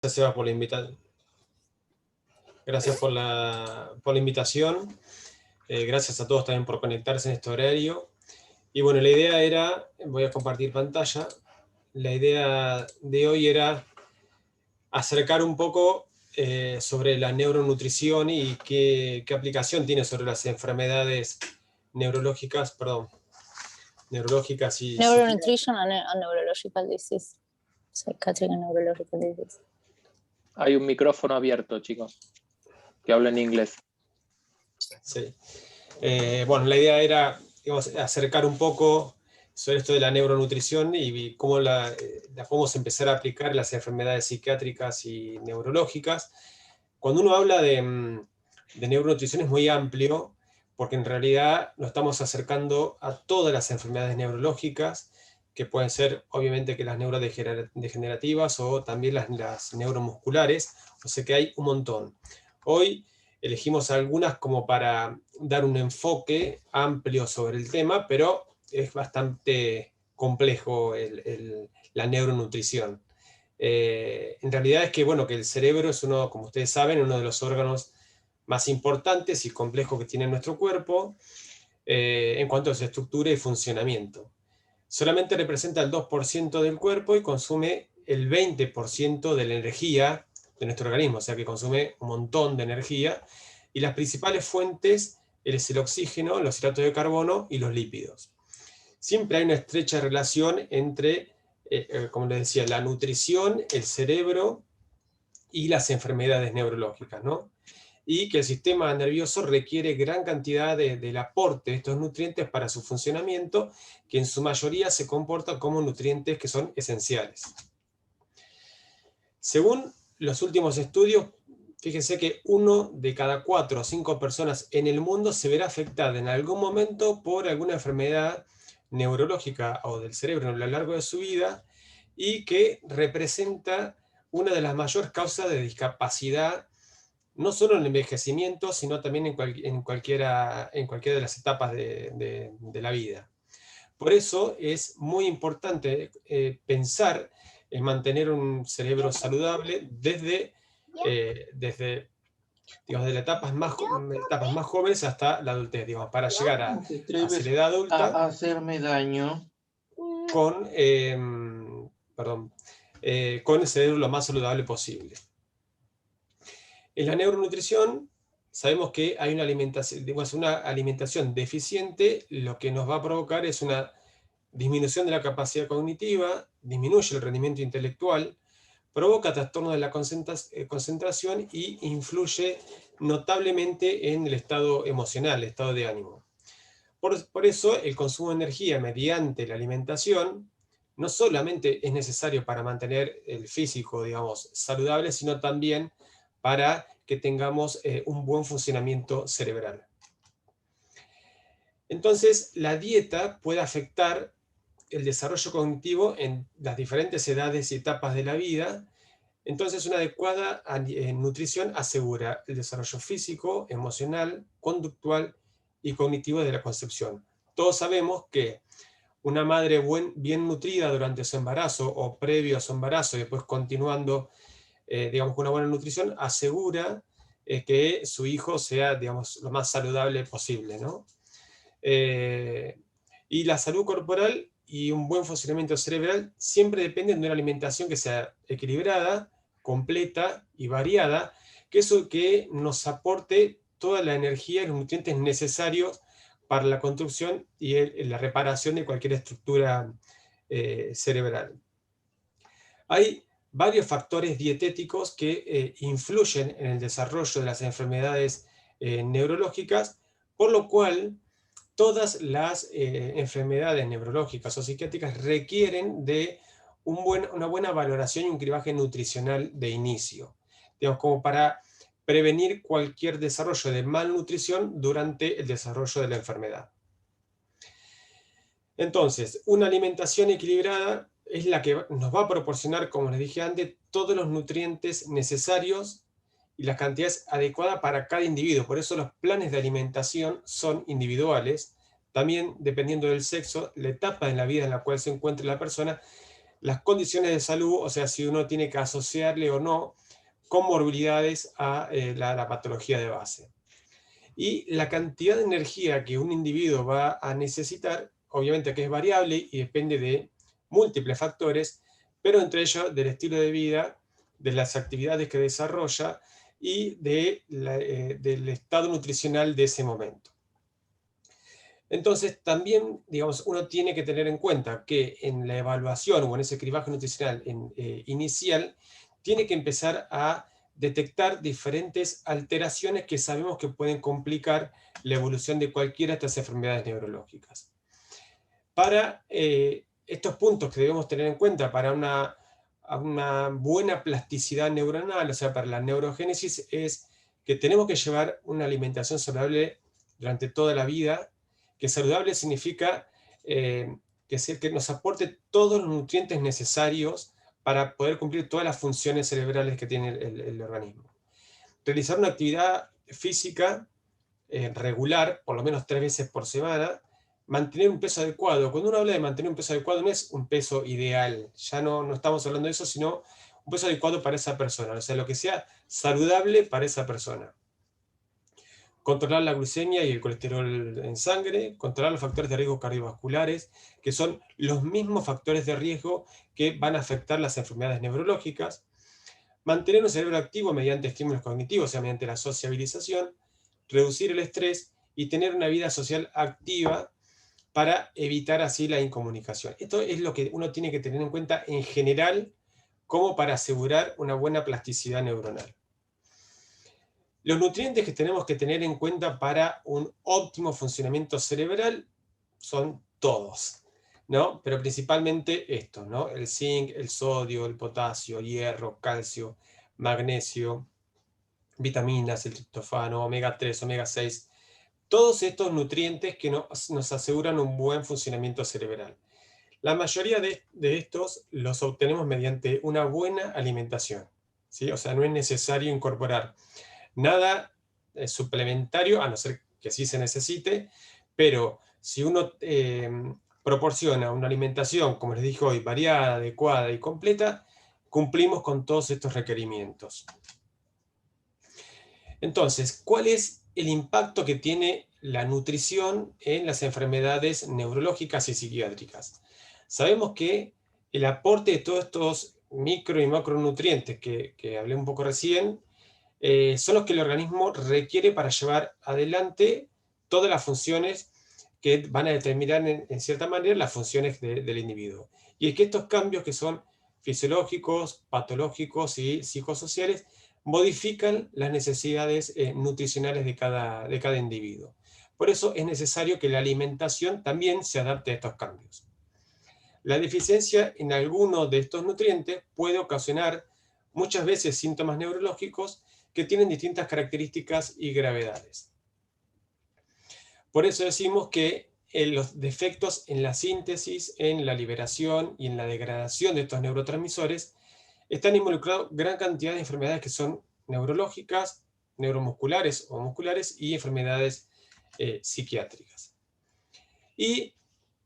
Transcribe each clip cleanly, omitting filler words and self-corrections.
Gracias, Seba, por la invitación. Gracias por la invitación. Gracias a todos también por conectarse en este horario. Y bueno, la idea era, voy a compartir pantalla, la idea de hoy era acercar un poco sobre la neuronutrición y qué aplicación tiene sobre las enfermedades neurológicas, neurológicas y psiquiátricas. Neuronutrition and neurological disease. Psychiatric and neurological disease. Hay un micrófono abierto, chicos, que habla en inglés. Sí. Bueno, la idea era acercar un poco sobre esto de la neuronutrición y cómo la podemos empezar a aplicar en las enfermedades psiquiátricas y neurológicas. Cuando uno habla de neuronutrición es muy amplio, porque en realidad nos estamos acercando a todas las enfermedades neurológicas, que pueden ser obviamente que las neurodegenerativas o también las neuromusculares, o sea que hay un montón. Hoy elegimos algunas como para dar un enfoque amplio sobre el tema, pero es bastante complejo la neuronutrición. En realidad es que, bueno, que el cerebro es uno, como ustedes saben, uno de los órganos más importantes y complejos que tiene nuestro cuerpo en cuanto a su estructura y funcionamiento. Solamente representa el 2% del cuerpo y consume el 20% de la energía de nuestro organismo, o sea que consume un montón de energía, y las principales fuentes es el oxígeno, los hidratos de carbono y los lípidos. Siempre hay una estrecha relación entre, como les decía, la nutrición, el cerebro y las enfermedades neurológicas, ¿no? Y que el sistema nervioso requiere gran cantidad del aporte de estos nutrientes para su funcionamiento, que en su mayoría se comportan como nutrientes que son esenciales. Según los últimos estudios, fíjense que 1 de cada 4 o 5 personas en el mundo se verá afectada en algún momento por alguna enfermedad neurológica o del cerebro a lo largo de su vida, y que representa una de las mayores causas de discapacidad, no solo en el envejecimiento, sino también en cualquiera de las etapas de la vida. Por eso es muy importante pensar en mantener un cerebro saludable desde las etapas más jóvenes hasta la adultez, digamos, para llegar a la edad adulta a hacerme daño con el cerebro lo más saludable posible. En la neuronutrición sabemos que hay una alimentación deficiente, lo que nos va a provocar es una disminución de la capacidad cognitiva, disminuye el rendimiento intelectual, provoca trastorno de la concentración y influye notablemente en el estado emocional, el estado de ánimo. Por eso el consumo de energía mediante la alimentación no solamente es necesario para mantener el físico, digamos, saludable, sino también para que tengamos un buen funcionamiento cerebral. Entonces, la dieta puede afectar el desarrollo cognitivo en las diferentes edades y etapas de la vida. Entonces, una adecuada nutrición asegura el desarrollo físico, emocional, conductual y cognitivo de la concepción. Todos sabemos que una madre bien nutrida durante su embarazo o previo a su embarazo y después continuando digamos, con una buena nutrición, asegura que su hijo sea, digamos, lo más saludable posible, ¿no? Y la salud corporal y un buen funcionamiento cerebral siempre dependen de una alimentación que sea equilibrada, completa y variada, que nos aporte toda la energía y los nutrientes necesarios para la construcción y la reparación de cualquier estructura cerebral. Hay varios factores dietéticos que influyen en el desarrollo de las enfermedades neurológicas, por lo cual todas las enfermedades neurológicas o psiquiátricas requieren de una buena valoración y un cribaje nutricional de inicio, digamos, como para prevenir cualquier desarrollo de malnutrición durante el desarrollo de la enfermedad. Entonces, una alimentación equilibrada es la que nos va a proporcionar, como les dije antes, todos los nutrientes necesarios y las cantidades adecuadas para cada individuo. Por eso los planes de alimentación son individuales. También, dependiendo del sexo, la etapa en la vida en la cual se encuentre la persona, las condiciones de salud, o sea, si uno tiene que asociarle o no comorbilidades a la patología de base. Y la cantidad de energía que un individuo va a necesitar, obviamente que es variable y depende de múltiples factores, pero entre ellos del estilo de vida, de las actividades que desarrolla y del estado nutricional de ese momento. Entonces, también, digamos, uno tiene que tener en cuenta que en la evaluación o en ese cribaje nutricional inicial, tiene que empezar a detectar diferentes alteraciones que sabemos que pueden complicar la evolución de cualquiera de estas enfermedades neurológicas. Para estos puntos que debemos tener en cuenta para una buena plasticidad neuronal, o sea, para la neurogénesis, es que tenemos que llevar una alimentación saludable durante toda la vida, que saludable significa que nos aporte todos los nutrientes necesarios para poder cumplir todas las funciones cerebrales que tiene el organismo. Realizar una actividad física regular, por lo menos 3 veces por semana, mantener un peso adecuado. Cuando uno habla de mantener un peso adecuado, no es un peso ideal, ya no estamos hablando de eso, sino un peso adecuado para esa persona, o sea, lo que sea saludable para esa persona. Controlar la glucemia y el colesterol en sangre, controlar los factores de riesgo cardiovasculares, que son los mismos factores de riesgo que van a afectar las enfermedades neurológicas, mantener un cerebro activo mediante estímulos cognitivos, o sea, mediante la sociabilización, reducir el estrés y tener una vida social activa para evitar así la incomunicación. Esto es lo que uno tiene que tener en cuenta en general como para asegurar una buena plasticidad neuronal. Los nutrientes que tenemos que tener en cuenta para un óptimo funcionamiento cerebral son todos, ¿no? Pero principalmente estos, ¿no? El zinc, el sodio, el potasio, hierro, calcio, magnesio, vitaminas, el triptofano, omega 3, omega 6, todos estos nutrientes que nos aseguran un buen funcionamiento cerebral. La mayoría de estos los obtenemos mediante una buena alimentación, ¿sí? O sea, no es necesario incorporar nada suplementario, a no ser que sí se necesite, pero si uno proporciona una alimentación, como les dije hoy, variada, adecuada y completa, cumplimos con todos estos requerimientos. Entonces, ¿cuál es el impacto que tiene la nutrición en las enfermedades neurológicas y psiquiátricas? Sabemos que el aporte de todos estos micro y macronutrientes que hablé un poco recién, son los que el organismo requiere para llevar adelante todas las funciones que van a determinar en cierta manera las funciones del individuo. Y es que estos cambios que son fisiológicos, patológicos y psicosociales modifican las necesidades nutricionales de cada individuo. Por eso es necesario que la alimentación también se adapte a estos cambios. La deficiencia en alguno de estos nutrientes puede ocasionar muchas veces síntomas neurológicos que tienen distintas características y gravedades. Por eso decimos que los defectos en la síntesis, en la liberación y en la degradación de estos neurotransmisores están involucrados gran cantidad de enfermedades que son neurológicas, neuromusculares o musculares y enfermedades psiquiátricas. ¿Y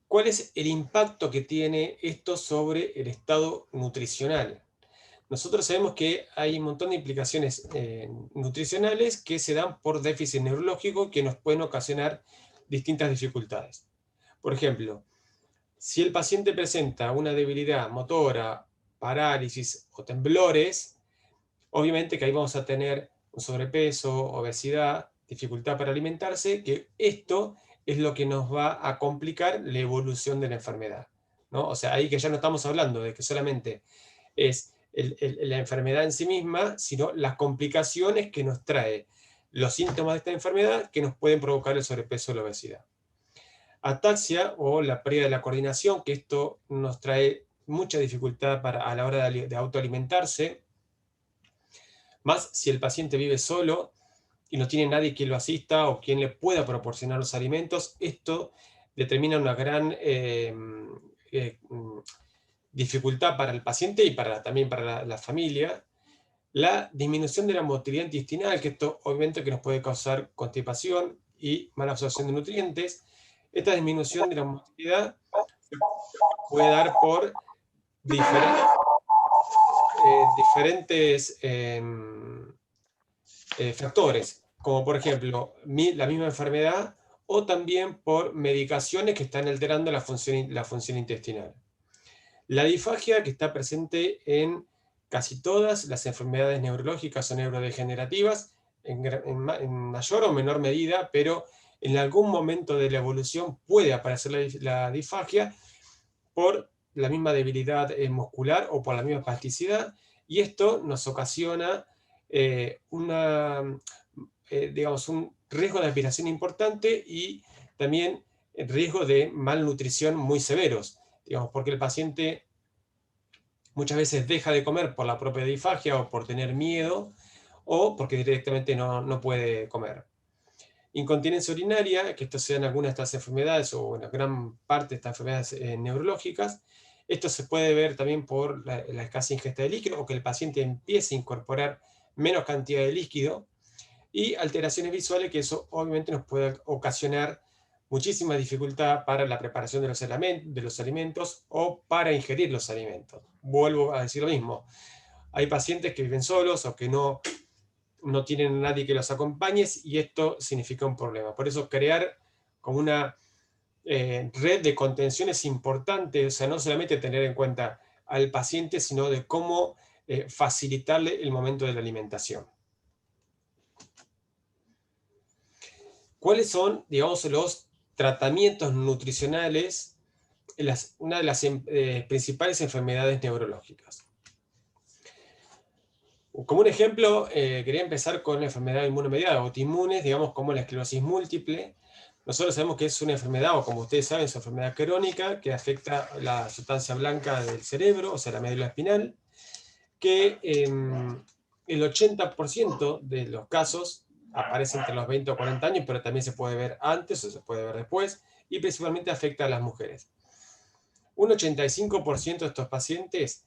cuál es el impacto que tiene esto sobre el estado nutricional? Nosotros sabemos que hay un montón de implicaciones nutricionales que se dan por déficit neurológico que nos pueden ocasionar distintas dificultades. Por ejemplo, si el paciente presenta una debilidad motora, parálisis o temblores, obviamente que ahí vamos a tener un sobrepeso, obesidad, dificultad para alimentarse, que esto es lo que nos va a complicar la evolución de la enfermedad, ¿no? O sea, ahí que ya no estamos hablando de que solamente es la enfermedad en sí misma, sino las complicaciones que nos trae los síntomas de esta enfermedad que nos pueden provocar el sobrepeso o la obesidad. Ataxia o la pérdida de la coordinación, que esto nos trae mucha dificultad a la hora de autoalimentarse, más si el paciente vive solo y no tiene nadie que lo asista o quien le pueda proporcionar los alimentos, esto determina una gran dificultad para el paciente y también para la familia. La disminución de la motilidad intestinal, que esto obviamente que nos puede causar constipación y mala absorción de nutrientes. Esta disminución de la motilidad se puede dar por diferentes factores, como por ejemplo la misma enfermedad o también por medicaciones que están alterando la función intestinal. La disfagia, que está presente en casi todas las enfermedades neurológicas o neurodegenerativas, en mayor o menor medida, pero en algún momento de la evolución puede aparecer la disfagia por la misma debilidad muscular o por la misma plasticidad, y esto nos ocasiona digamos, un riesgo de aspiración importante y también riesgo de malnutrición muy severos, digamos, porque el paciente muchas veces deja de comer por la propia disfagia o por tener miedo o porque directamente no puede comer. Incontinencia urinaria, que esto sean algunas de estas enfermedades o una gran parte de estas enfermedades neurológicas. Esto se puede ver también por la escasa ingesta de líquido o que el paciente empiece a incorporar menos cantidad de líquido. Y alteraciones visuales, que eso obviamente nos puede ocasionar muchísima dificultad para la preparación de los alimentos o para ingerir los alimentos. Vuelvo a decir lo mismo. Hay pacientes que viven solos o que no tienen a nadie que los acompañe y esto significa un problema. Por eso crear como una red de contención es importante, o sea, no solamente tener en cuenta al paciente, sino de cómo facilitarle el momento de la alimentación. ¿Cuáles son, digamos, los tratamientos nutricionales en una de las principales enfermedades neurológicas? Como un ejemplo, quería empezar con la enfermedad inmunomediada, autoinmunes, digamos, como la esclerosis múltiple. Nosotros sabemos que es una enfermedad, o como ustedes saben, es una enfermedad crónica que afecta la sustancia blanca del cerebro, o sea, la médula espinal, que el 80% de los casos aparece entre los 20 o 40 años, pero también se puede ver antes o se puede ver después, y principalmente afecta a las mujeres. Un 85% de estos pacientes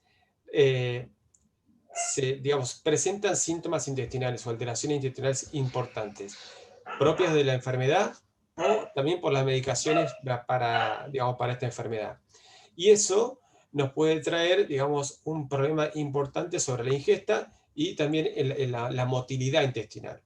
presentan síntomas intestinales o alteraciones intestinales importantes, propias de la enfermedad o también por las medicaciones para esta enfermedad. Y eso nos puede traer, digamos, un problema importante sobre la ingesta y también en la motilidad intestinal.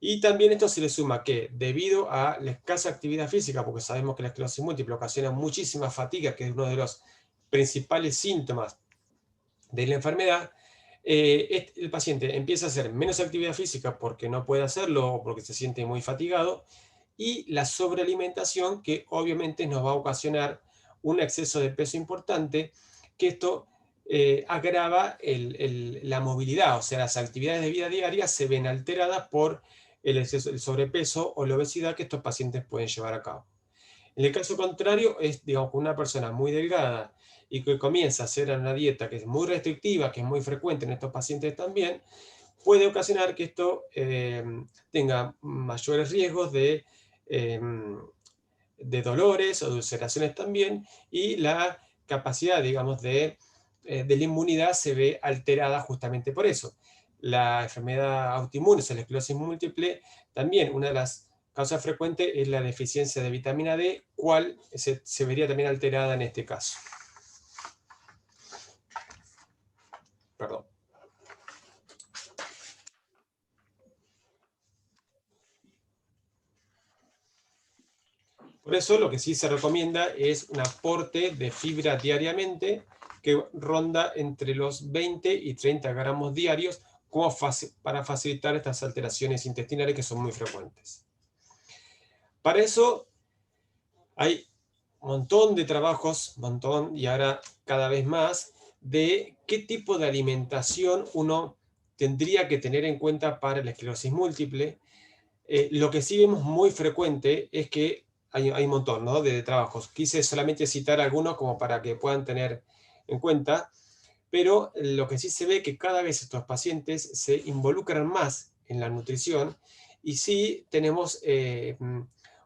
Y también esto se le suma que, debido a la escasa actividad física, porque sabemos que la esclerosis múltiple ocasiona muchísima fatiga, que es uno de los principales síntomas de la enfermedad, el paciente empieza a hacer menos actividad física porque no puede hacerlo o porque se siente muy fatigado, y la sobrealimentación, que obviamente nos va a ocasionar un exceso de peso importante, que esto agrava la movilidad, o sea, las actividades de vida diaria se ven alteradas por el sobrepeso o la obesidad que estos pacientes pueden llevar a cabo. En el caso contrario, es, digamos, una persona muy delgada y que comienza a hacer una dieta que es muy restrictiva, que es muy frecuente en estos pacientes también, puede ocasionar que esto tenga mayores riesgos de dolores o de ulceraciones también, y la capacidad, digamos, de la inmunidad se ve alterada justamente por eso. La enfermedad autoinmune, o sea, la esclerosis múltiple, también una de las causas frecuentes es la deficiencia de vitamina D, cual se vería también alterada en este caso. Perdón. Por eso lo que sí se recomienda es un aporte de fibra diariamente que ronda entre los 20 y 30 gramos diarios para facilitar estas alteraciones intestinales que son muy frecuentes. Para eso hay un montón de trabajos, y ahora cada vez más, de qué tipo de alimentación uno tendría que tener en cuenta para la esclerosis múltiple. Lo que sí vemos muy frecuente es que hay un montón, ¿no?, de trabajos. Quise solamente citar algunos como para que puedan tener en cuenta, pero lo que sí se ve es que cada vez estos pacientes se involucran más en la nutrición, y sí tenemos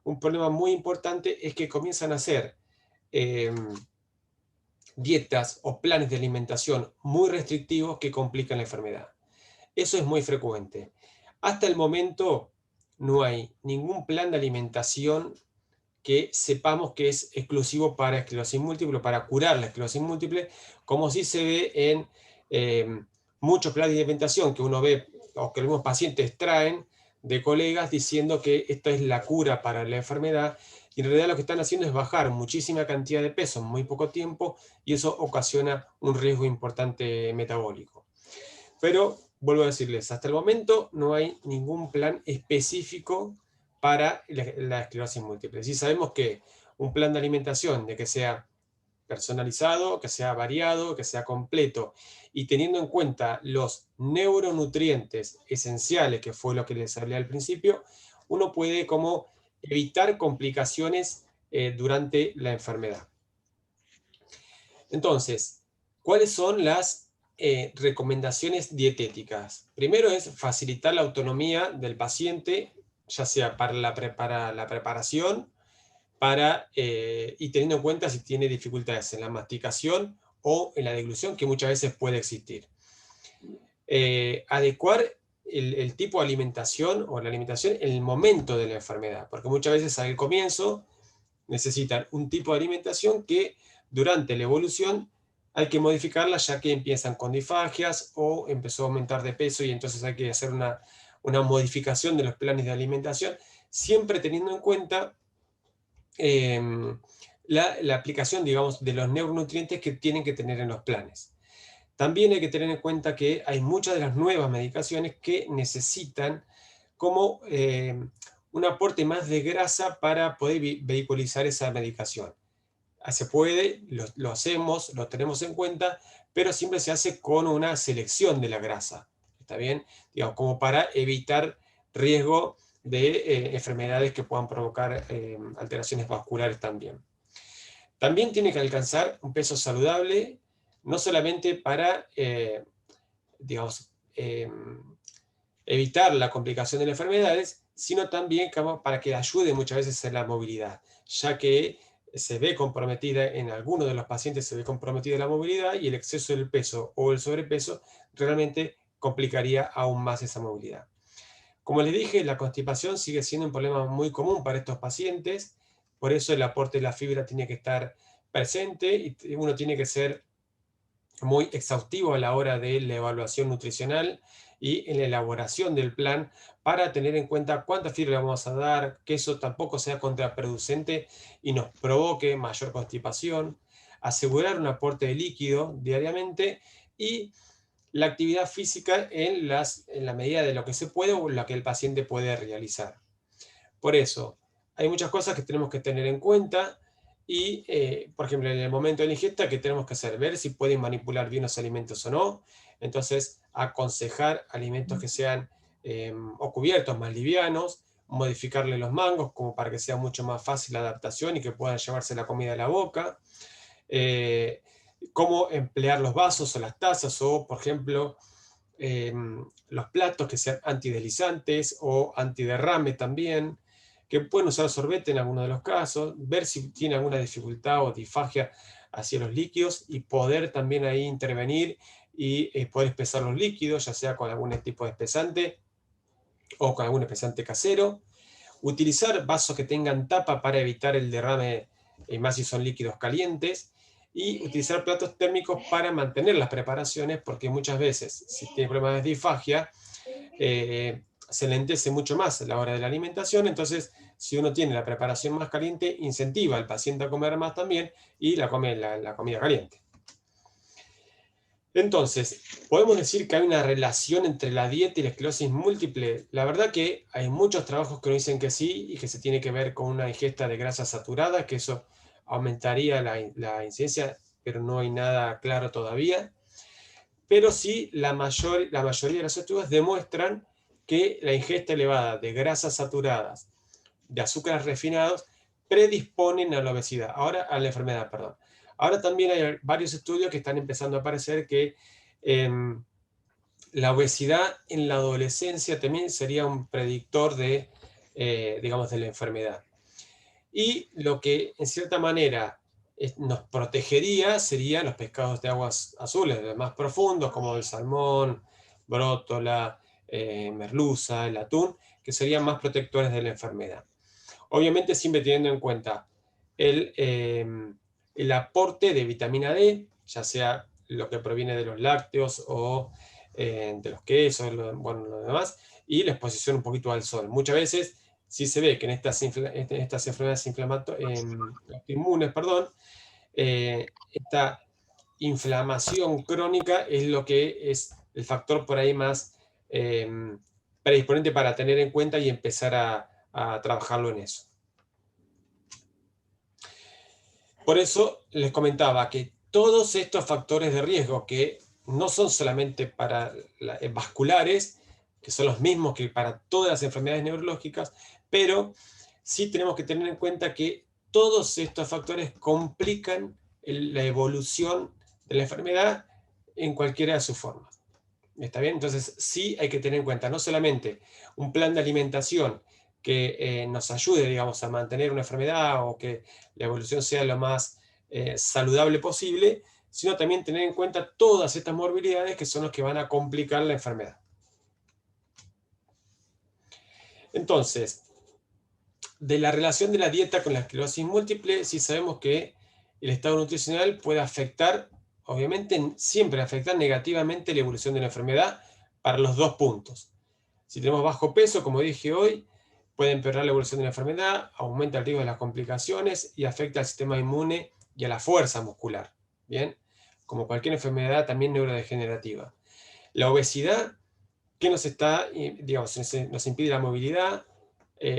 un problema muy importante, es que comienzan a hacer dietas o planes de alimentación muy restrictivos que complican la enfermedad. Eso es muy frecuente. Hasta el momento no hay ningún plan de alimentación que sepamos que es exclusivo para esclerosis múltiple, para curar la esclerosis múltiple, como sí se ve en muchos planes de alimentación que uno ve, o que algunos pacientes traen de colegas diciendo que esta es la cura para la enfermedad, y en realidad lo que están haciendo es bajar muchísima cantidad de peso en muy poco tiempo, y eso ocasiona un riesgo importante metabólico. Pero, vuelvo a decirles, hasta el momento no hay ningún plan específico para la esclerosis múltiple. Sí sabemos que un plan de alimentación, de que sea personalizado, que sea variado, que sea completo, y teniendo en cuenta los neuronutrientes esenciales, que fue lo que les hablé al principio, uno puede como evitar complicaciones durante la enfermedad. Entonces, ¿cuáles son las recomendaciones dietéticas? Primero es facilitar la autonomía del paciente, ya sea para la preparación, y teniendo en cuenta si tiene dificultades en la masticación o en la deglución, que muchas veces puede existir. Adecuar el tipo de alimentación o la alimentación en el momento de la enfermedad, porque muchas veces al comienzo necesitan un tipo de alimentación que durante la evolución hay que modificarla, ya que empiezan con disfagias o empezó a aumentar de peso, y entonces hay que hacer una modificación de los planes de alimentación, siempre teniendo en cuenta la aplicación, digamos, de los neuronutrientes que tienen que tener en los planes. También hay que tener en cuenta que hay muchas de las nuevas medicaciones que necesitan como un aporte más de grasa para poder vehiculizar esa medicación. Se puede, lo hacemos, lo tenemos en cuenta, pero siempre se hace con una selección de la grasa, ¿está bien? Digamos, como para evitar riesgo de enfermedades que puedan provocar alteraciones vasculares también. También tiene que alcanzar un peso saludable, no solamente para, digamos, evitar la complicación de las enfermedades, sino también para que ayude muchas veces en la movilidad, ya que se ve comprometida, en algunos de los pacientes se ve comprometida la movilidad, y el exceso del peso o el sobrepeso realmente complicaría aún más esa movilidad. Como les dije, la constipación sigue siendo un problema muy común para estos pacientes, por eso el aporte de la fibra tiene que estar presente, y uno tiene que ser muy exhaustivo a la hora de la evaluación nutricional y en la elaboración del plan, para tener en cuenta cuánta fibra le vamos a dar, que eso tampoco sea contraproducente y nos provoque mayor constipación, asegurar un aporte de líquido diariamente, y la actividad física en la medida de lo que se puede o lo que el paciente puede realizar. Por eso, hay muchas cosas que tenemos que tener en cuenta, y, por ejemplo, en el momento de la ingesta, ¿qué tenemos que hacer? Ver si pueden manipular bien los alimentos o no. Entonces, aconsejar alimentos que sean o cubiertos más livianos, modificarle los mangos como para que sea mucho más fácil la adaptación y que puedan llevarse la comida a la boca. Cómo emplear los vasos o las tazas, o, por ejemplo, los platos que sean antideslizantes o antiderrame también, que pueden usar sorbete en algunos de los casos, ver si tiene alguna dificultad o disfagia hacia los líquidos, y poder también ahí intervenir y poder espesar los líquidos, ya sea con algún tipo de espesante o con algún espesante casero. Utilizar vasos que tengan tapa para evitar el derrame, más si son líquidos calientes, y utilizar platos térmicos para mantener las preparaciones, porque muchas veces, si tiene problemas de disfagia, se lentece mucho más a la hora de la alimentación. Entonces, si uno tiene la preparación más caliente, incentiva al paciente a comer más también, y la comida caliente. Entonces, ¿podemos decir que hay una relación entre la dieta y la esclerosis múltiple? La verdad que hay muchos trabajos que nos dicen que sí, y que se tiene que ver con una ingesta de grasa saturada, que eso aumentaría la incidencia, pero no hay nada claro todavía. Pero sí, la mayoría de los estudios demuestran que la ingesta elevada de grasas saturadas, de azúcares refinados, predisponen a la obesidad, a la enfermedad, perdón. Ahora también hay varios estudios que están empezando a aparecer que la obesidad en la adolescencia también sería un predictor de, digamos, de la enfermedad. Y lo que en cierta manera nos protegería serían los pescados de aguas azules, los más profundos, como el salmón, brótola, merluza, el atún, que serían más protectores de la enfermedad. Obviamente siempre teniendo en cuenta el aporte de vitamina D, ya sea lo que proviene de los lácteos o de los quesos, bueno, lo demás, y la exposición un poquito al sol. Muchas veces sí se ve que en estas enfermedades autoinmunes, esta inflamación crónica es lo que es el factor por ahí más predisponente para tener en cuenta y empezar a trabajarlo en eso. Por eso les comentaba que todos estos factores de riesgo, que no son solamente para vasculares, que son los mismos que para todas las enfermedades neurológicas, pero sí tenemos que tener en cuenta que todos estos factores complican la evolución de la enfermedad en cualquiera de sus formas. ¿Está bien? Entonces sí hay que tener en cuenta no solamente un plan de alimentación que nos ayude, digamos, a mantener una enfermedad o que la evolución sea lo más saludable posible, sino también tener en cuenta todas estas morbilidades que son los que van a complicar la enfermedad. Entonces, de la relación de la dieta con la esclerosis múltiple, sí sabemos que el estado nutricional puede afectar, obviamente siempre afectar negativamente la evolución de la enfermedad para los dos puntos. Si tenemos bajo peso, como dije hoy, puede empeorar la evolución de la enfermedad, aumenta el riesgo de las complicaciones y afecta al sistema inmune y a la fuerza muscular. Bien, como cualquier enfermedad también neurodegenerativa. La obesidad, que nos impide la movilidad,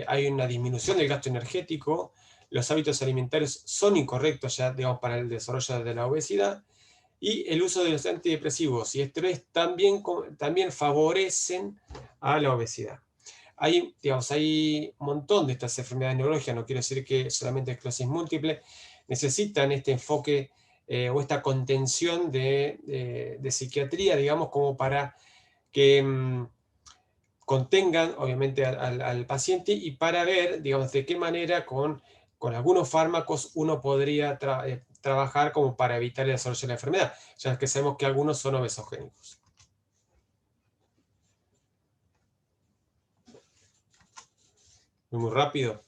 hay una disminución del gasto energético, los hábitos alimentarios son incorrectos ya, digamos, para el desarrollo de la obesidad, y el uso de los antidepresivos y estrés también favorecen a la obesidad. Hay un montón de estas enfermedades neurológicas, no quiero decir que solamente esclerosis múltiple, necesitan este enfoque o esta contención de psiquiatría, digamos, como para que contengan, obviamente, al paciente y para ver, digamos, de qué manera con algunos fármacos uno podría trabajar como para evitar el desarrollo de la enfermedad, ya que sabemos que algunos son obesogénicos. Muy rápido.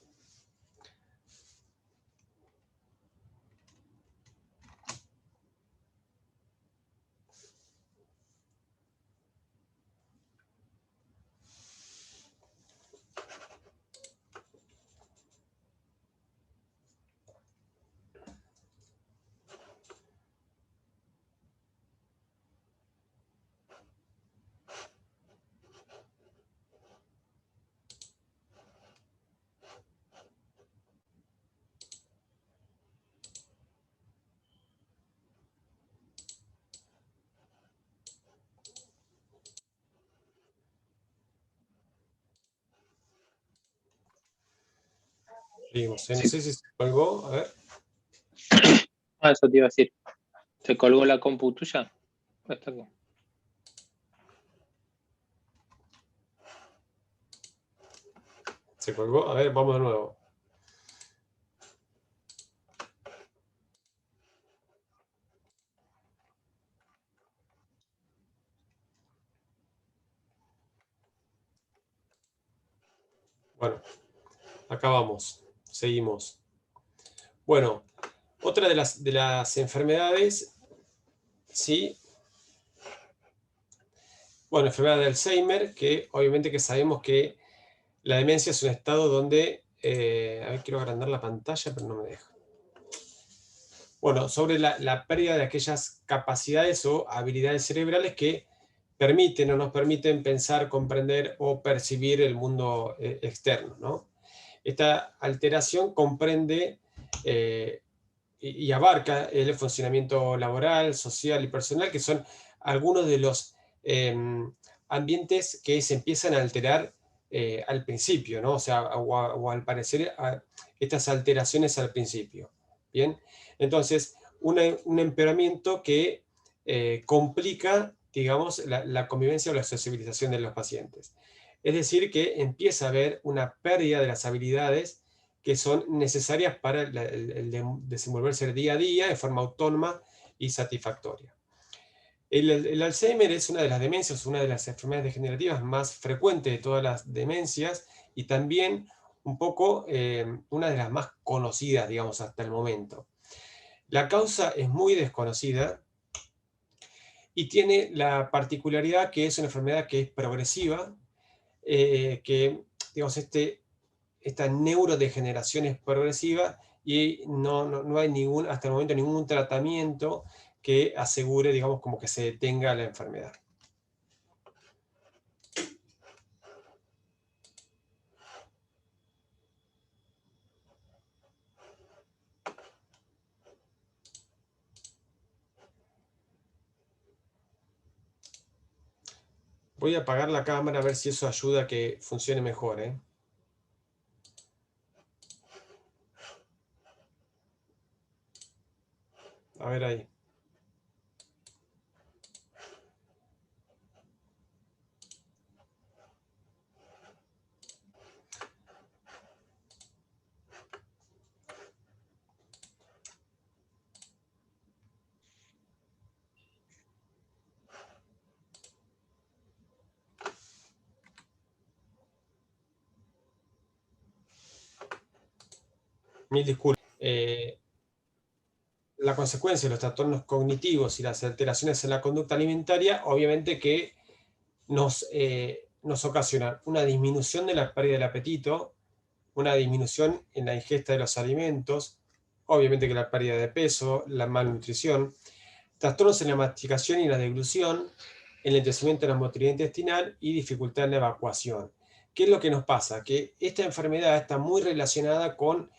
Seguimos. No sé si se colgó, a ver. Eso te iba a decir. ¿Se colgó la compu tuya? Está aquí. Se colgó, a ver, vamos de nuevo. Bueno, acá vamos, seguimos. Bueno, otra de las enfermedades, ¿sí? Bueno, enfermedad de Alzheimer, que obviamente que sabemos que la demencia es un estado donde, a ver, quiero agrandar la pantalla, pero no me deja. Bueno, sobre la pérdida de aquellas capacidades o habilidades cerebrales que permiten o nos permiten pensar, comprender o percibir el mundo externo, ¿no? Esta alteración comprende y abarca el funcionamiento laboral, social y personal, que son algunos de los ambientes que se empiezan a alterar al principio, ¿no? O sea, o al parecer estas alteraciones al principio. Bien, entonces un empeoramiento que complica, digamos, la convivencia o la sociabilización de los pacientes. Es decir, que empieza a haber una pérdida de las habilidades que son necesarias para el desenvolverse día a día de forma autónoma y satisfactoria. El Alzheimer es una de las demencias, una de las enfermedades degenerativas más frecuentes de todas las demencias y también un poco una de las más conocidas, digamos, hasta el momento. La causa es muy desconocida y tiene la particularidad que es una enfermedad que es progresiva, que, digamos, esta neurodegeneración es progresiva y no hay hasta el momento ningún tratamiento que asegure, digamos, como que se detenga la enfermedad. Voy a apagar la cámara a ver si eso ayuda a que funcione mejor, ¿eh? A ver ahí. Mil disculpas. La consecuencia de los trastornos cognitivos y las alteraciones en la conducta alimentaria, obviamente que nos ocasionan una disminución de la pérdida del apetito, una disminución en la ingesta de los alimentos, obviamente que la pérdida de peso, la malnutrición, trastornos en la masticación y la deglución, el enlentecimiento de la motilidad intestinal y dificultad en la evacuación. ¿Qué es lo que nos pasa? Que esta enfermedad está muy relacionada con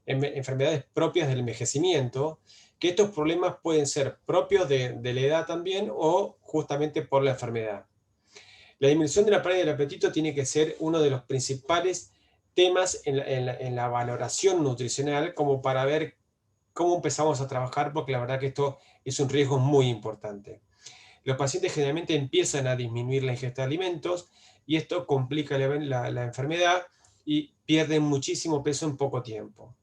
enfermedades propias del envejecimiento, que estos problemas pueden ser propios de la edad también o justamente por la enfermedad. La disminución de la pérdida del apetito tiene que ser uno de los principales temas en la valoración nutricional, como para ver cómo empezamos a trabajar, porque la verdad que esto es un riesgo muy importante. Los pacientes generalmente empiezan a disminuir la ingesta de alimentos y esto complica la enfermedad y pierden muchísimo peso en poco tiempo.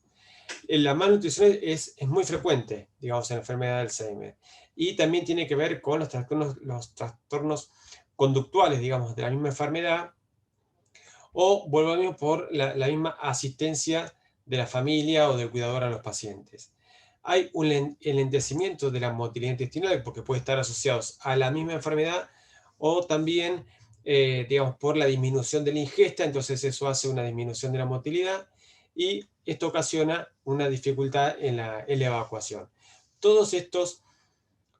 La malnutrición es muy frecuente, digamos, en la enfermedad de Alzheimer. Y también tiene que ver con los trastornos conductuales, digamos, de la misma enfermedad, o vuelvo a mismo por la misma asistencia de la familia o del cuidador a los pacientes. Hay un enlentecimiento de la motilidad intestinal porque puede estar asociado a la misma enfermedad o también, digamos, por la disminución de la ingesta, entonces eso hace una disminución de la motilidad y esto ocasiona una dificultad en la evacuación. Todos estos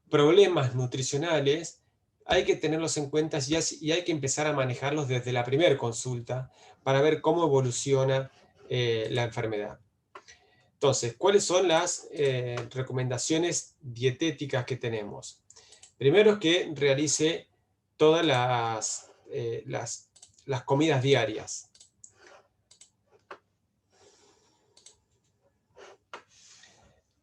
problemas nutricionales hay que tenerlos en cuenta y hay que empezar a manejarlos desde la primera consulta para ver cómo evoluciona la enfermedad. Entonces, ¿cuáles son las recomendaciones dietéticas que tenemos? Primero es que realice todas las comidas diarias.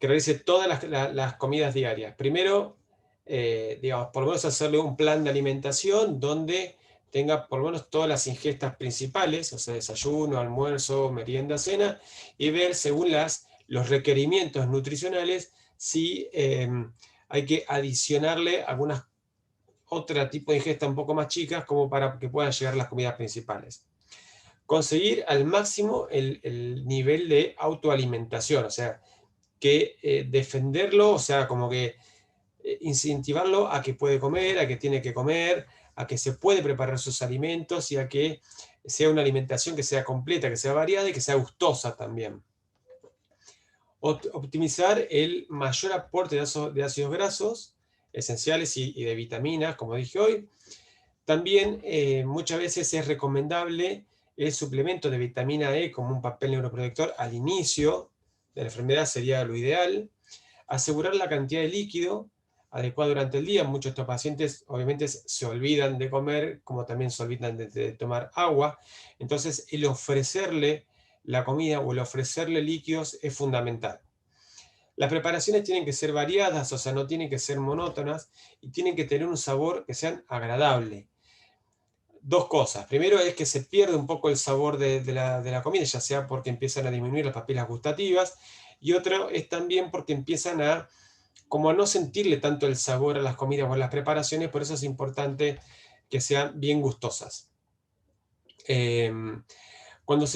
Que realice todas las comidas diarias. Primero, digamos, por lo menos hacerle un plan de alimentación donde tenga por lo menos todas las ingestas principales, o sea, desayuno, almuerzo, merienda, cena, y ver según los requerimientos nutricionales si hay que adicionarle algunas otro tipo de ingesta un poco más chicas como para que puedan llegar las comidas principales. Conseguir al máximo el nivel de autoalimentación, o sea, que defenderlo, o sea, como que incentivarlo a que puede comer, a que tiene que comer, a que se puede preparar sus alimentos y a que sea una alimentación que sea completa, que sea variada y que sea gustosa también. Optimizar el mayor aporte de ácidos grasos esenciales y de vitaminas, como dije hoy. También muchas veces es recomendable el suplemento de vitamina E como un papel neuroprotector al inicio de la enfermedad, sería lo ideal. Asegurar la cantidad de líquido adecuada durante el día. Muchos de estos pacientes obviamente se olvidan de comer, como también se olvidan de tomar agua. Entonces el ofrecerle la comida o el ofrecerle líquidos es fundamental. Las preparaciones tienen que ser variadas, o sea, no tienen que ser monótonas y tienen que tener un sabor que sea agradable. Dos cosas. Primero es que se pierde un poco el sabor de la comida, ya sea porque empiezan a disminuir las papilas gustativas, y otro es también porque empiezan como a no sentirle tanto el sabor a las comidas o a las preparaciones, por eso es importante que sean bien gustosas. Cuando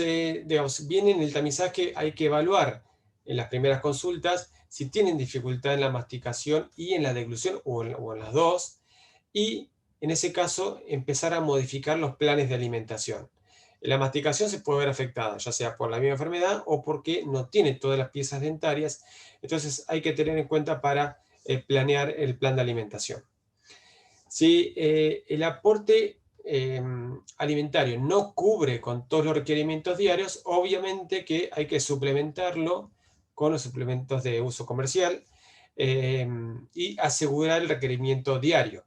viene en el tamizaje hay que evaluar en las primeras consultas si tienen dificultad en la masticación y en la deglución o en las dos, y en ese caso empezar a modificar los planes de alimentación. La masticación se puede ver afectada, ya sea por la misma enfermedad o porque no tiene todas las piezas dentarias, entonces hay que tener en cuenta para planear el plan de alimentación. Si el aporte alimentario no cubre con todos los requerimientos diarios, obviamente que hay que suplementarlo con los suplementos de uso comercial y asegurar el requerimiento diario.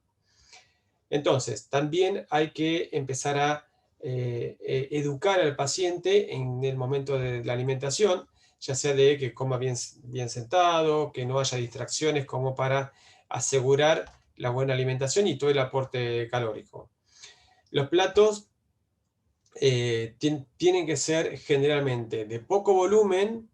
Entonces, también hay que empezar a educar al paciente en el momento de la alimentación, ya sea de que coma bien sentado, que no haya distracciones, como para asegurar la buena alimentación y todo el aporte calórico. Los platos tienen que ser generalmente de poco volumen,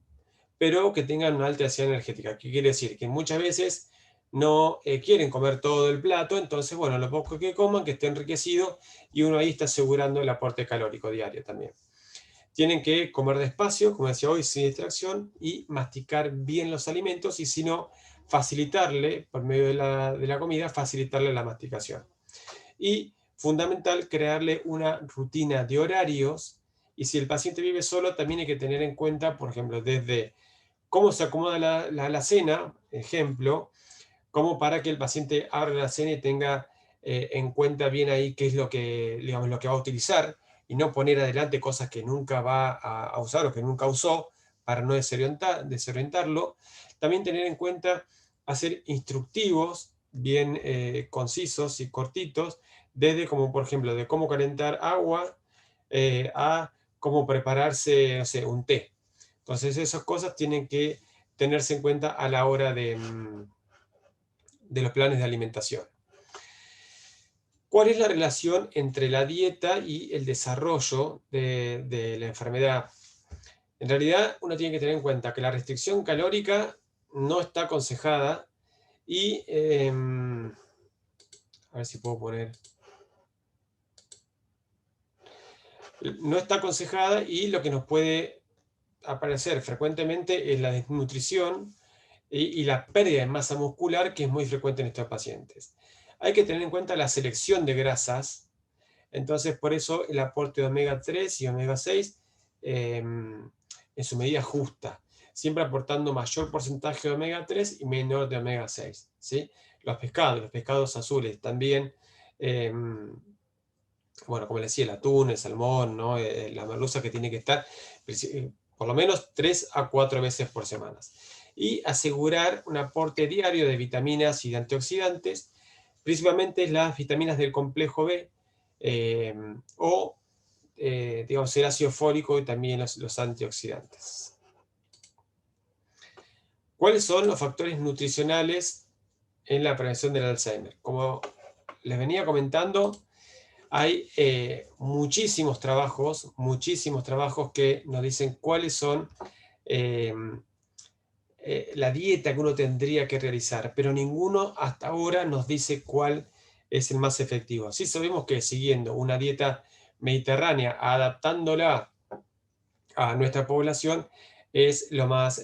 pero que tengan una alta densidad energética. ¿Qué quiere decir? Que muchas veces no quieren comer todo el plato, entonces, bueno, lo poco que coman, que esté enriquecido, y uno ahí está asegurando el aporte calórico diario también. Tienen que comer despacio, como decía hoy, sin distracción, y masticar bien los alimentos, y si no, facilitarle, por medio de la comida, facilitarle la masticación. Y fundamental, crearle una rutina de horarios, y si el paciente vive solo, también hay que tener en cuenta, por ejemplo, desde cómo se acomoda la cena, ejemplo, como para que el paciente abra la cena y tenga en cuenta bien ahí qué es lo que, digamos, lo que va a utilizar, y no poner adelante cosas que nunca va a usar o que nunca usó para no desorientarlo. También tener en cuenta hacer instructivos bien concisos y cortitos, desde como por ejemplo de cómo calentar agua a cómo prepararse, no sé, un té. Entonces esas cosas tienen que tenerse en cuenta a la hora de los planes de alimentación. ¿Cuál es la relación entre la dieta y el desarrollo de la enfermedad? En realidad, uno tiene que tener en cuenta que la restricción calórica no está aconsejada y, a ver si puedo poner, no está aconsejada, y lo que nos puede aparecer frecuentemente es la desnutrición y la pérdida de masa muscular, que es muy frecuente en estos pacientes. Hay que tener en cuenta la selección de grasas, entonces por eso el aporte de omega 3 y omega 6 en su medida justa, siempre aportando mayor porcentaje de omega 3 y menor de omega 6, ¿sí? Los pescados azules también, bueno, como les decía, el atún, el salmón, ¿no? La merluza, que tiene que estar por lo menos 3 a 4 veces por semana. Y asegurar un aporte diario de vitaminas y de antioxidantes, principalmente las vitaminas del complejo B, digamos, el ácido fólico y también los antioxidantes. ¿Cuáles son los factores nutricionales en la prevención del Alzheimer? Como les venía comentando, hay muchísimos trabajos que nos dicen cuáles son la dieta que uno tendría que realizar, pero ninguno hasta ahora nos dice cuál es el más efectivo. Sí sabemos que siguiendo una dieta mediterránea, adaptándola a nuestra población, es lo más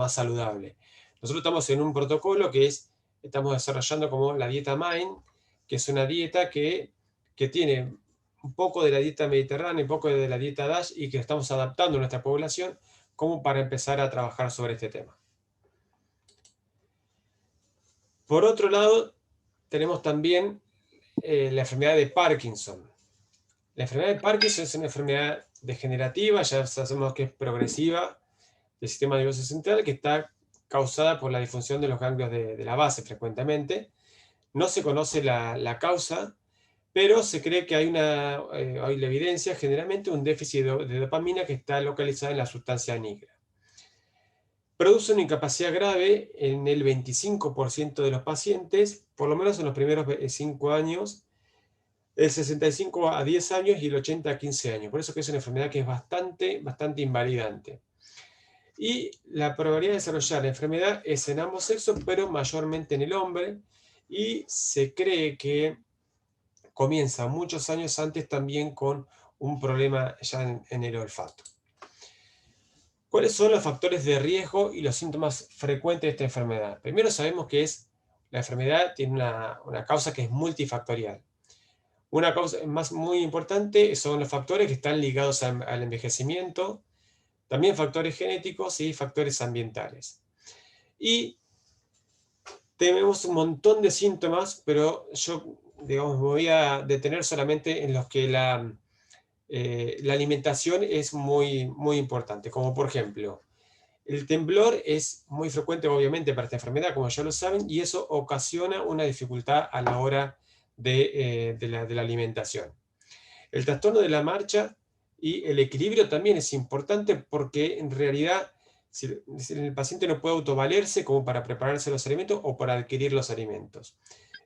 saludable. Nosotros estamos en un protocolo que estamos desarrollando como la dieta MIND, que es una dieta que tiene un poco de la dieta mediterránea, un poco de la dieta DASH, y que estamos adaptando a nuestra población como para empezar a trabajar sobre este tema. Por otro lado, tenemos también la enfermedad de Parkinson. La enfermedad de Parkinson es una enfermedad degenerativa, ya sabemos que es progresiva del sistema nervioso central, que está causada por la disfunción de los ganglios de la base frecuentemente. No se conoce la causa, pero se cree que hay la evidencia, generalmente un déficit de dopamina que está localizada en la sustancia negra. Produce una incapacidad grave en el 25% de los pacientes, por lo menos en los primeros 5 años, el 65 a 10 años y el 80 a 15 años. Por eso que es una enfermedad que es bastante invalidante. Y la probabilidad de desarrollar la enfermedad es en ambos sexos, pero mayormente en el hombre, y se cree que comienza muchos años antes también con un problema ya en el olfato. ¿Cuáles son los factores de riesgo y los síntomas frecuentes de esta enfermedad? Primero sabemos que la enfermedad tiene una causa que es multifactorial. Una causa muy importante son los factores que están ligados al envejecimiento, también factores genéticos y factores ambientales. Y tenemos un montón de síntomas, pero yo, digamos, me voy a detener solamente en los que la alimentación es muy, muy importante, como por ejemplo, el temblor es muy frecuente obviamente para esta enfermedad, como ya lo saben, y eso ocasiona una dificultad a la hora de la alimentación. El trastorno de la marcha y el equilibrio también es importante porque en realidad si el paciente no puede autovalerse como para prepararse los alimentos o para adquirir los alimentos.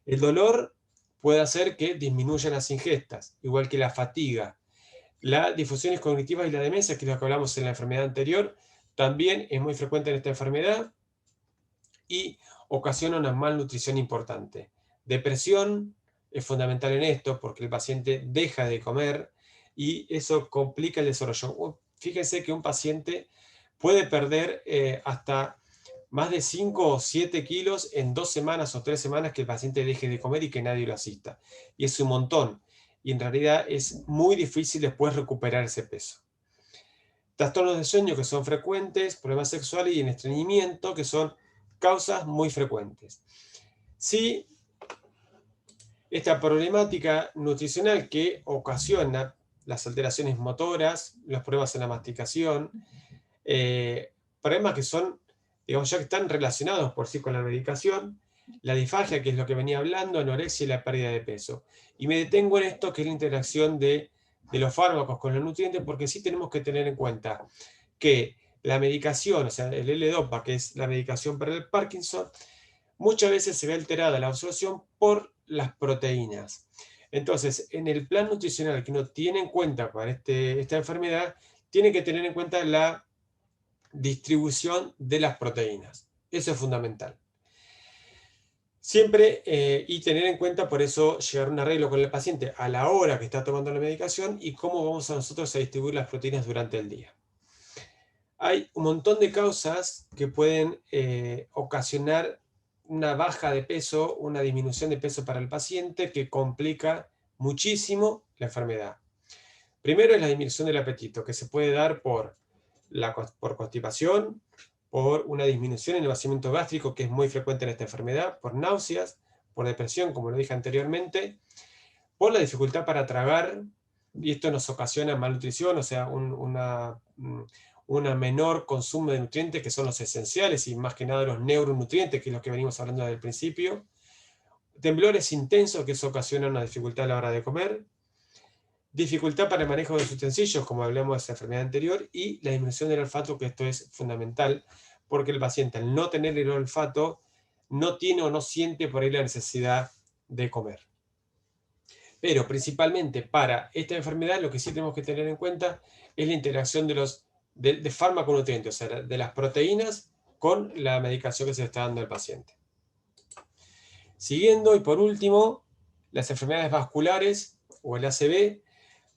El dolor puede hacer que disminuyan las ingestas, igual que la fatiga. Las disfunciones cognitivas y la demencia, que es lo que hablamos en la enfermedad anterior, también es muy frecuente en esta enfermedad y ocasiona una malnutrición importante. Depresión es fundamental en esto porque el paciente deja de comer y eso complica el desarrollo. Fíjense que un paciente puede perder hasta más de 5 o 7 kilos en 2 semanas o 3 semanas que el paciente deje de comer y que nadie lo asista. Y es un montón. Y en realidad es muy difícil después recuperar ese peso. Trastornos de sueño que son frecuentes, problemas sexuales y en estreñimiento que son causas muy frecuentes. Sí, esta problemática nutricional que ocasiona las alteraciones motoras, los problemas en la masticación, problemas que son, digamos, ya que están relacionados por sí con la medicación, la disfagia, que es lo que venía hablando, anorexia y la pérdida de peso. Y me detengo en esto, que es la interacción de los fármacos con los nutrientes, porque sí tenemos que tener en cuenta que la medicación, o sea, el L-Dopa, que es la medicación para el Parkinson, muchas veces se ve alterada la absorción por las proteínas. Entonces, en el plan nutricional que uno tiene en cuenta para esta enfermedad, tiene que tener en cuenta la distribución de las proteínas. Eso es fundamental. Siempre, y tener en cuenta, por eso, llegar a un arreglo con el paciente a la hora que está tomando la medicación y cómo vamos a nosotros a distribuir las proteínas durante el día. Hay un montón de causas que pueden ocasionar una baja de peso, una disminución de peso para el paciente que complica muchísimo la enfermedad. Primero es la disminución del apetito, que se puede dar por constipación, por una disminución en el vaciamiento gástrico, que es muy frecuente en esta enfermedad, por náuseas, por depresión, como lo dije anteriormente, por la dificultad para tragar, y esto nos ocasiona malnutrición, o sea, una menor consumo de nutrientes que son los esenciales y más que nada los neuronutrientes, que es lo que venimos hablando desde el principio. Temblores intensos, que eso ocasiona una dificultad a la hora de comer. Dificultad para el manejo de los utensilios, como hablamos de esa enfermedad anterior, y la disminución del olfato, que esto es fundamental, porque el paciente al no tener el olfato no tiene o no siente por ahí la necesidad de comer. Pero principalmente para esta enfermedad lo que sí tenemos que tener en cuenta es la interacción de fármaco-nutrientes, o sea, de las proteínas con la medicación que se le está dando al paciente. Siguiendo, y por último, las enfermedades vasculares o el ACV.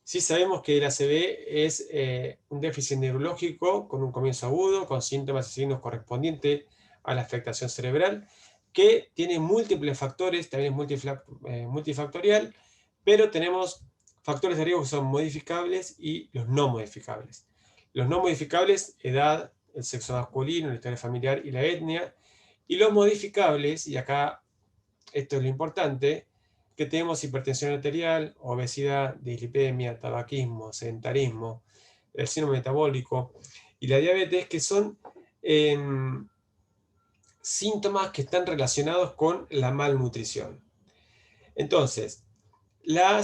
Sí sabemos que el ACV es un déficit neurológico con un comienzo agudo, con síntomas y signos correspondientes a la afectación cerebral, que tiene múltiples factores, también es multifactorial, pero tenemos factores de riesgo que son modificables y los no modificables. Los no modificables, edad, el sexo masculino, la historia familiar y la etnia, y los modificables, y acá esto es lo importante, que tenemos hipertensión arterial, obesidad, dislipemia, tabaquismo, sedentarismo, el síndrome metabólico y la diabetes, que son síntomas que están relacionados con la malnutrición. Entonces, la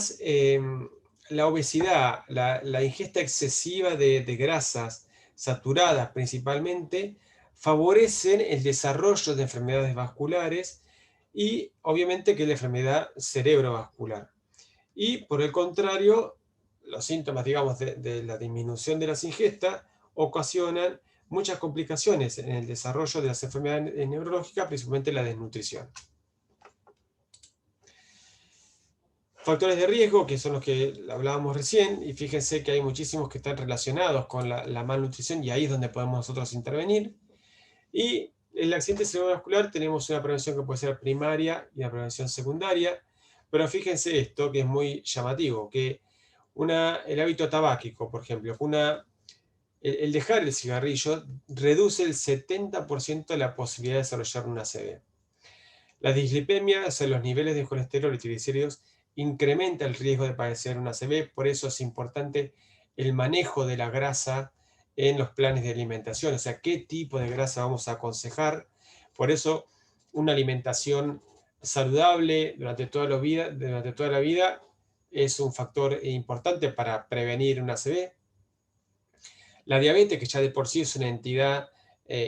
obesidad, la ingesta excesiva de grasas saturadas principalmente, favorecen el desarrollo de enfermedades vasculares y obviamente que es la enfermedad cerebrovascular. Y por el contrario, los síntomas, digamos, de la disminución de las ingestas ocasionan muchas complicaciones en el desarrollo de las enfermedades neurológicas, principalmente la desnutrición. factores de riesgo, que son los que hablábamos recién, y fíjense que hay muchísimos que están relacionados con la malnutrición, y ahí es donde podemos nosotros intervenir. Y en el accidente cerebrovascular tenemos una prevención que puede ser primaria y una prevención secundaria, pero fíjense esto, que es muy llamativo, que el hábito tabáquico, por ejemplo, el dejar el cigarrillo reduce el 70% de la posibilidad de desarrollar una ACV. La dislipemia, o sea, los niveles de colesterol y triglicéridos, incrementa el riesgo de padecer una ACV, por eso es importante el manejo de la grasa en los planes de alimentación, o sea, qué tipo de grasa vamos a aconsejar. Por eso, una alimentación saludable durante toda la vida es un factor importante para prevenir una ACV. La diabetes, que ya de por sí es una entidad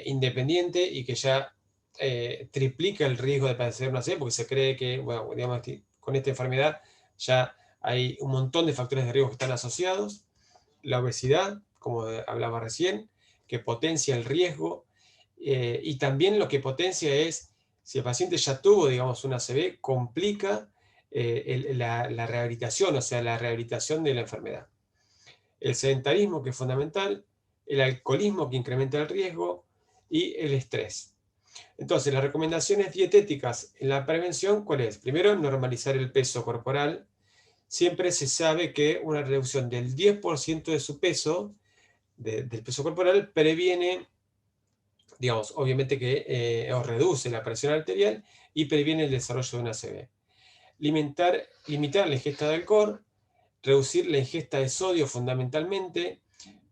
independiente y que ya triplica el riesgo de padecer una ACV, porque se cree que, bueno, digamos, con esta enfermedad ya hay un montón de factores de riesgo que están asociados. La obesidad, como hablaba recién, que potencia el riesgo, y también lo que potencia es, si el paciente ya tuvo, digamos, una ACV, complica la rehabilitación, o sea, la rehabilitación de la enfermedad. El sedentarismo, que es fundamental, el alcoholismo, que incrementa el riesgo, y el estrés. Entonces, las recomendaciones dietéticas en la prevención, ¿cuál es? Primero, normalizar el peso corporal. Siempre se sabe que una reducción del 10% de su peso, del peso corporal, previene, digamos, obviamente que o reduce la presión arterial y previene el desarrollo de una ACV. Limitar la ingesta de alcohol, reducir la ingesta de sodio fundamentalmente.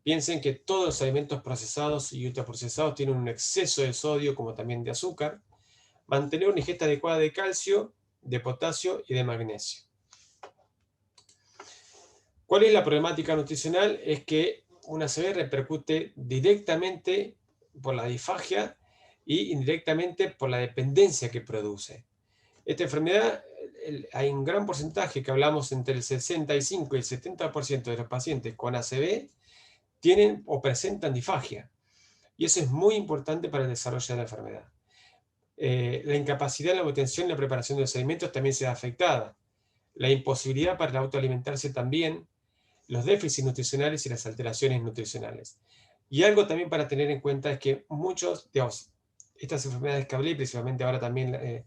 Piensen que todos los alimentos procesados y ultraprocesados tienen un exceso de sodio, como también de azúcar. Mantener una ingesta adecuada de calcio, de potasio y de magnesio. ¿Cuál es la problemática nutricional? Es que una ACV repercute directamente por la disfagia y indirectamente por la dependencia que produce. Esta enfermedad, hay un gran porcentaje, que hablamos entre el 65 y el 70% de los pacientes con ACV tienen o presentan disfagia. Y eso es muy importante para el desarrollo de la enfermedad. La incapacidad en la obtención y la preparación de los alimentos también se ve afectada. La imposibilidad para el autoalimentarse también, los déficits nutricionales y las alteraciones nutricionales. Y algo también para tener en cuenta es que muchos, digamos, estas enfermedades que hablé, principalmente ahora también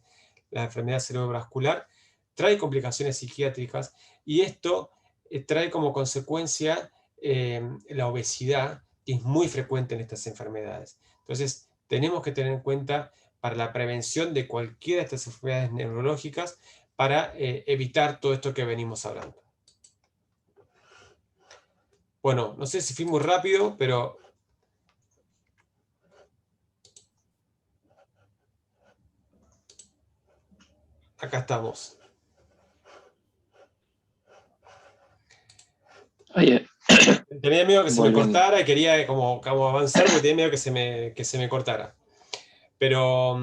la enfermedad cerebrovascular, trae complicaciones psiquiátricas, y esto trae como consecuencia la obesidad, que es muy frecuente en estas enfermedades. Entonces, tenemos que tener en cuenta para la prevención de cualquiera de estas enfermedades neurológicas para evitar todo esto que venimos hablando. Bueno, no sé si fui muy rápido, pero acá estamos. Oye, Tenía miedo que se me volviendo. cortara y quería como avanzar porque tenía miedo que se me cortara. Pero